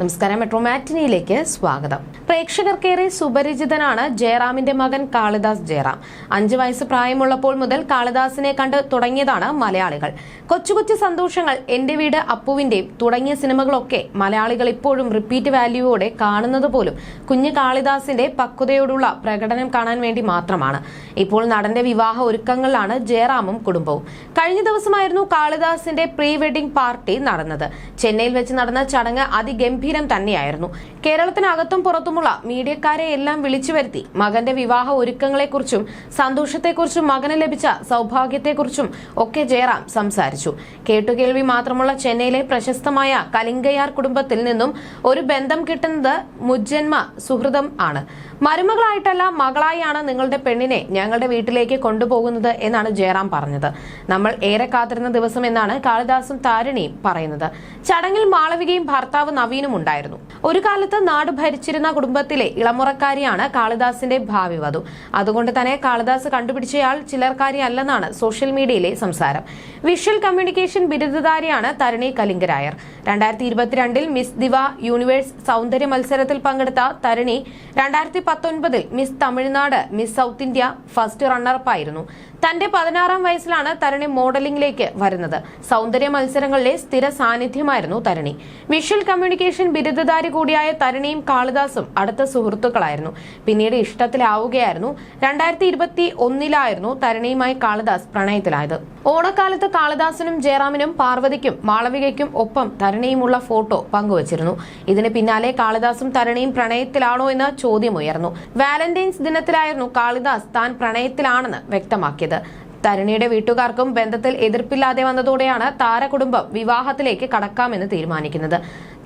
നമസ്കാരം, മെട്രോ മാറ്റിനിയിലേക്ക് സ്വാഗതം. പ്രേക്ഷകർക്കേറെ സുപരിചിതനാണ് ജയറാമിന്റെ മകൻ കാളിദാസ് ജയറാം. 5 വയസ്സ് പ്രായമുള്ളപ്പോൾ മുതൽ കാളിദാസിനെ കണ്ട് തുടങ്ങിയതാണ് മലയാളികൾ. കൊച്ചു കൊച്ചു സന്തോഷങ്ങൾ, എന്റെ വീട് അപ്പുവിന്റെയും തുടങ്ങിയ സിനിമകളൊക്കെ മലയാളികൾ ഇപ്പോഴും റിപ്പീറ്റ് വാല്യൂയോടെ കാണുന്നത് പോലും കുഞ്ഞ് കാളിദാസിന്റെ പക്വതയോടുള്ള പ്രകടനം കാണാൻ വേണ്ടി മാത്രമാണ്. ഇപ്പോൾ നടന്റെ വിവാഹ ഒരുക്കങ്ങളിലാണ് ജയറാമും കുടുംബവും. കഴിഞ്ഞ ദിവസമായിരുന്നു കാളിദാസിന്റെ പ്രീ വെഡിംഗ് പാർട്ടി നടന്നത്. ചെന്നൈയിൽ വെച്ച് നടന്ന ചടങ്ങ് അതിഗംഭീരം തന്നെയായിരുന്നു. കേരളത്തിനകത്തും പുറത്തുമുള്ള മീഡിയക്കാരെ എല്ലാം വിളിച്ചു വരുത്തി മകന്റെ വിവാഹ ഒരുക്കങ്ങളെക്കുറിച്ചും സന്തോഷത്തെക്കുറിച്ചും മകന് ലഭിച്ച സൗഭാഗ്യത്തെക്കുറിച്ചും ഒക്കെ ജയറാം സംസാരിച്ചു. കേട്ടുകേൾവി മാത്രമുള്ള ചെന്നൈയിലെ പ്രശസ്തമായ കലിംഗയാർ കുടുംബത്തിൽ നിന്നും ഒരു ബന്ധം കിട്ടുന്നത് മുജ്ജന്മ സുഹൃതം ആണ്. മരുമകളായിട്ടല്ല, മകളായാണ് നിങ്ങളുടെ പെണ്ണിനെ ഞങ്ങളുടെ വീട്ടിലേക്ക് കൊണ്ടുപോകുന്നത് എന്നാണ് ജയറാം പറഞ്ഞത്. നമ്മൾ ഏറെ കാത്തിരുന്ന ദിവസം എന്നാണ് കാളിദാസും താരിണിയും പറയുന്നത്. ചടങ്ങിൽ മാളവികയും ഭർത്താവ് നവീനും ഉണ്ടായിരുന്നു. ഒരു കാലത്ത് നാട് ഭരിച്ചിരുന്ന കുടുംബത്തിലെ ഇളമുറക്കാരിയാണ് കാളിദാസിന്റെ ഭാവി വധു. അതുകൊണ്ട് തന്നെ കാളിദാസ് കണ്ടുപിടിച്ചയാൾ ചിലർക്കാരി അല്ലെന്നാണ് സോഷ്യൽ മീഡിയയിലെ സംസാരം. വിഷ്വൽ കമ്മ്യൂണിക്കേഷൻ ബിരുദധാരിയാണ് Tharuni Kalingarayar. 2022 Miss Diva Universe സൗന്ദര്യ മത്സരത്തിൽ പങ്കെടുത്ത Tharuni 2019 Miss Tamil Nadu, Miss South India first റണ്ണറപ്പായിരുന്നു. തന്റെ 16-ാം വയസ്സിലാണ് തരുണി മോഡലിംഗിലേക്ക് വരുന്നത്. സൗന്ദര്യ മത്സരങ്ങളിലെ സ്ഥിര സാന്നിധ്യമായിരുന്നു തരുണി. വിഷ്വൽ കമ്മ്യൂണിക്കേഷൻ ബിരുദധാരി കൂടിയായ തരുണിയും കാളിദാസും അടുത്ത സുഹൃത്തുക്കളായിരുന്നു. പിന്നീട് ഇഷ്ടത്തിലാവുകയായിരുന്നു. 2021 തരുണിയുമായി കാളിദാസ് പ്രണയത്തിലായത്. ഓണക്കാലത്ത് കാളിദാസിനും ജയറാമിനും പാർവതിക്കും മാളവികയ്ക്കും ഒപ്പം തരുണിയുമുള്ള ഫോട്ടോ പങ്കുവച്ചിരുന്നു. ഇതിന് പിന്നാലെ കാളിദാസും തരുണിയും പ്രണയത്തിലാണോ എന്ന ചോദ്യമുയർന്നു. വാലന്റൈൻസ് ദിനത്തിലായിരുന്നു കാളിദാസ് താൻ പ്രണയത്തിലാണെന്ന് വ്യക്തമാക്കിയത്. തരുണിയുടെ വീട്ടുകാർക്കും ബന്ധത്തിൽ എതിർപ്പില്ലാതെ വന്നതോടെയാണ് താരകുടുംബം വിവാഹത്തിലേക്ക് കടക്കാമെന്ന് തീരുമാനിക്കുന്നത്.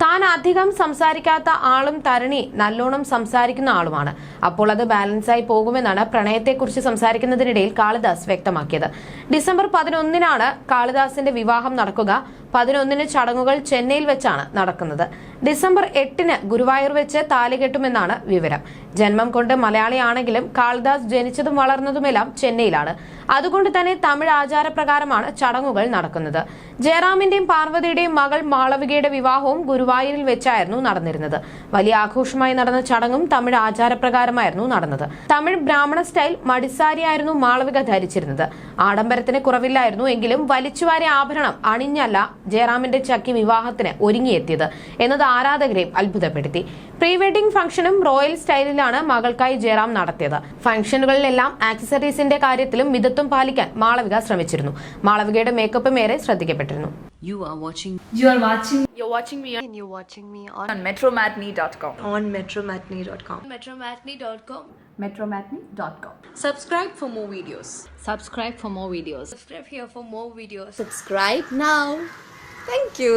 താൻ അധികം സംസാരിക്കാത്ത ആളും തരുണി നല്ലോണം സംസാരിക്കുന്ന ആളുമാണ്. അപ്പോൾ അത് ബാലൻസായി പോകുമെന്നാണ് പ്രണയത്തെക്കുറിച്ച് സംസാരിക്കുന്നതിനിടയിൽ കാളിദാസ് വ്യക്തമാക്കിയത്. ഡിസംബർ 11 കാളിദാസിന്റെ വിവാഹം നടക്കുക. 11 ചടങ്ങുകൾ ചെന്നൈയിൽ വെച്ചാണ് നടക്കുന്നത്. ഡിസംബർ 8 ഗുരുവായൂർ വെച്ച് താലി കെട്ടുമെന്നാണ് വിവരം. ജന്മം കൊണ്ട് മലയാളിയാണെങ്കിലും കാളിദാസ് ജനിച്ചതും വളർന്നതുമെല്ലാം ചെന്നൈയിലാണ്. അതുകൊണ്ട് തന്നെ തമിഴ് ആചാരപ്രകാരമാണ് ചടങ്ങുകൾ നടക്കുന്നത്. ജയറാമിന്റെയും പാർവതിയുടെയും മകൾ മാളവികയുടെ വിവാഹവും ഗുരുവായൂരിൽ വെച്ചായിരുന്നു നടന്നിരുന്നത്. വലിയ ആഘോഷമായി നടന്ന ചടങ്ങും തമിഴ് ആചാരപ്രകാരമായിരുന്നു നടന്നത്. തമിഴ് ബ്രാഹ്മണ സ്റ്റൈൽ മടിസാരിയായിരുന്നു മാളവിക ധരിച്ചിരുന്നത്. ആഡംബരത്തിന് കുറവില്ലായിരുന്നു. എങ്കിലും വലിച്ചുവാരിയ ആഭരണം അണിഞ്ഞല്ല ജയറാമിന്റെ ചക്കി വിവാഹത്തിന് ഒരുങ്ങിയെത്തിയത് എന്നത് ആരാധകരെയും അത്ഭുതപ്പെടുത്തി. പ്രീ വെഡിംഗ് ഫംഗ്ഷനും റോയൽ സ്റ്റൈലിലാണ് മകൾക്കായി ജയറാം നടത്തിയത്. ഫംഗ്ഷനുകളിലെല്ലാം ആക്സസറീസിന്റെ കാര്യത്തിലും മിതത്വം പാലിക്കാൻ മാളവിക ശ്രമിച്ചിരുന്നു. മാളവികയുടെ മേക്കപ്പും ഏറെ ശ്രദ്ധിക്കപ്പെട്ടിരുന്നു. You're watching me on metromatney.com. on metromatney.com. metromatney.com. Subscribe for more videos. Subscribe for more videos. Subscribe here for more videos. Subscribe now. Thank you.